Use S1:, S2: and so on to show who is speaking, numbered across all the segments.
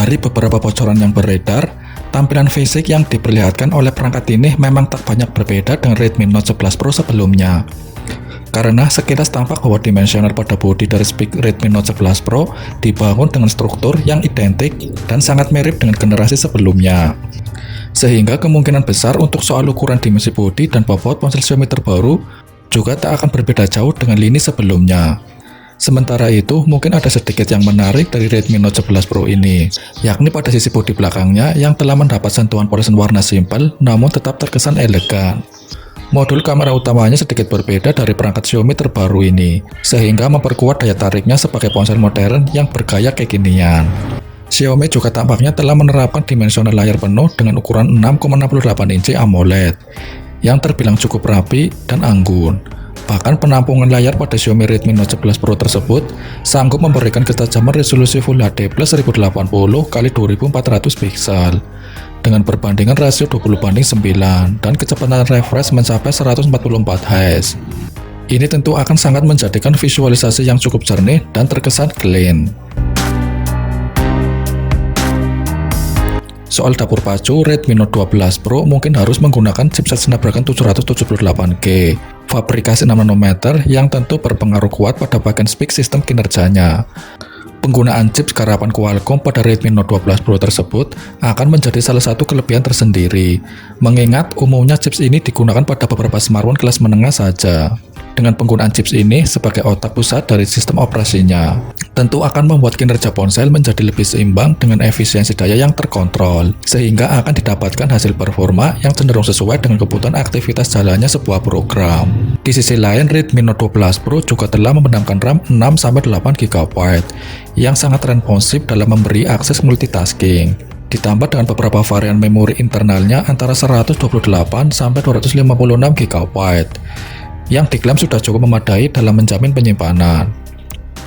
S1: Dari beberapa bocoran yang beredar, tampilan fisik yang diperlihatkan oleh perangkat ini memang tak banyak berbeda dengan Redmi Note 11 Pro sebelumnya. Karena sekilas tampak bahwa dimensioner pada bodi dari spek Redmi Note 11 Pro dibangun dengan struktur yang identik dan sangat mirip dengan generasi sebelumnya. Sehingga kemungkinan besar untuk soal ukuran dimensi bodi dan bobot ponsel Xiaomi terbaru juga tak akan berbeda jauh dengan lini sebelumnya. Sementara itu, mungkin ada sedikit yang menarik dari Redmi Note 11 Pro ini, yakni pada sisi bodi belakangnya yang telah mendapat sentuhan polesan warna simpel namun tetap terkesan elegan. Modul kamera utamanya sedikit berbeda dari perangkat Xiaomi terbaru ini, sehingga memperkuat daya tariknya sebagai ponsel modern yang bergaya kekinian. Xiaomi juga tampaknya telah menerapkan dimensional layar penuh dengan ukuran 6,68 inci AMOLED, yang terbilang cukup rapi dan anggun. Bahkan penampungan layar pada Xiaomi Redmi Note 11 Pro tersebut sanggup memberikan ketajaman resolusi Full HD Plus 1080x2400 piksel dengan perbandingan rasio 20:9 dan kecepatan refresh mencapai 144 Hz. Ini tentu akan sangat menjadikan visualisasi yang cukup jernih dan terkesan clean. Soal dapur pacu, Redmi Note 12 Pro mungkin harus menggunakan chipset Snapdragon 778G, fabrikasi 6 nanometer yang tentu berpengaruh kuat pada bagian spek sistem kinerjanya. Penggunaan chips karapan Qualcomm pada Redmi Note 12 Pro tersebut akan menjadi salah satu kelebihan tersendiri, mengingat umumnya chips ini digunakan pada beberapa smartphone kelas menengah saja. Dengan penggunaan chips ini sebagai otak pusat dari sistem operasinya, tentu akan membuat kinerja ponsel menjadi lebih seimbang dengan efisiensi daya yang terkontrol, sehingga akan didapatkan hasil performa yang cenderung sesuai dengan kebutuhan aktivitas jalannya sebuah program. Di sisi lain, Redmi Note 12 Pro juga telah membenamkan RAM 6-8 GB yang sangat responsif dalam memberi akses multitasking. Ditambah dengan beberapa varian memori internalnya antara 128-256 GB yang diklaim sudah cukup memadai dalam menjamin penyimpanan.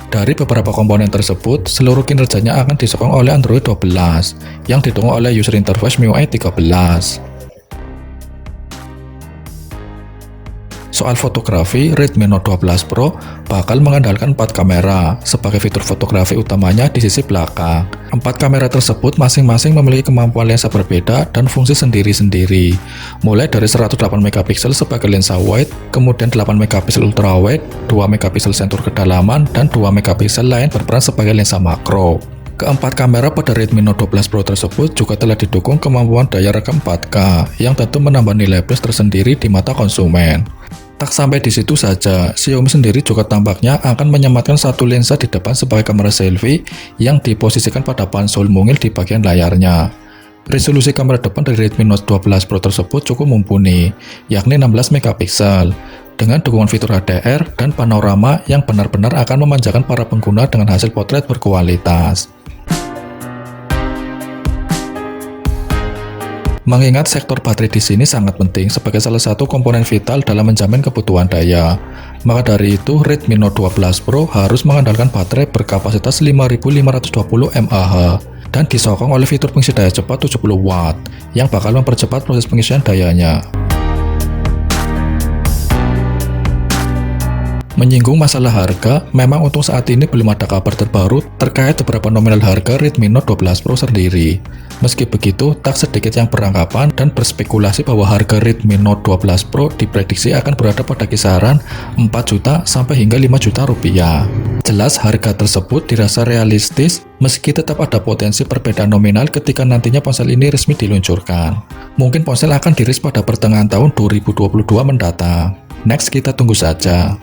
S1: Dari beberapa komponen tersebut, seluruh kinerjanya akan disokong oleh Android 12 yang didukung oleh user interface MIUI 13. Soal fotografi, Redmi Note 12 Pro bakal mengandalkan 4 kamera sebagai fitur fotografi utamanya di sisi belakang. 4 kamera tersebut masing-masing memiliki kemampuan lensa berbeda dan fungsi sendiri-sendiri, mulai dari 108 MP sebagai lensa wide, kemudian 8 MP ultrawide, 2 MP sensor kedalaman, dan 2 MP lain berperan sebagai lensa makro. Keempat kamera pada Redmi Note 12 Pro tersebut juga telah didukung kemampuan daya rekam 4K yang tentu menambah nilai plus tersendiri di mata konsumen. Tak sampai di situ saja, Xiaomi sendiri juga tampaknya akan menyematkan satu lensa di depan sebagai kamera selfie yang diposisikan pada pansel mungil di bagian layarnya. Resolusi kamera depan dari Redmi Note 12 Pro tersebut cukup mumpuni, yakni 16 MP, dengan dukungan fitur HDR dan panorama yang benar-benar akan memanjakan para pengguna dengan hasil potret berkualitas. Mengingat sektor baterai di sini sangat penting sebagai salah satu komponen vital dalam menjamin kebutuhan daya, maka dari itu Redmi Note 12 Pro harus mengandalkan baterai berkapasitas 5520 mAh dan disokong oleh fitur pengisi daya cepat 70 Watt yang bakal mempercepat proses pengisian dayanya. Menyinggung masalah harga, memang untuk saat ini belum ada kabar terbaru terkait beberapa nominal harga Redmi Note 12 Pro sendiri. Meski begitu, tak sedikit yang beranggapan dan berspekulasi bahwa harga Redmi Note 12 Pro diprediksi akan berada pada kisaran 4 juta sampai hingga 5 juta rupiah. Jelas harga tersebut dirasa realistis meski tetap ada potensi perbedaan nominal ketika nantinya ponsel ini resmi diluncurkan. Mungkin ponsel akan dirilis pada pertengahan tahun 2022 mendatang. Next, kita tunggu saja.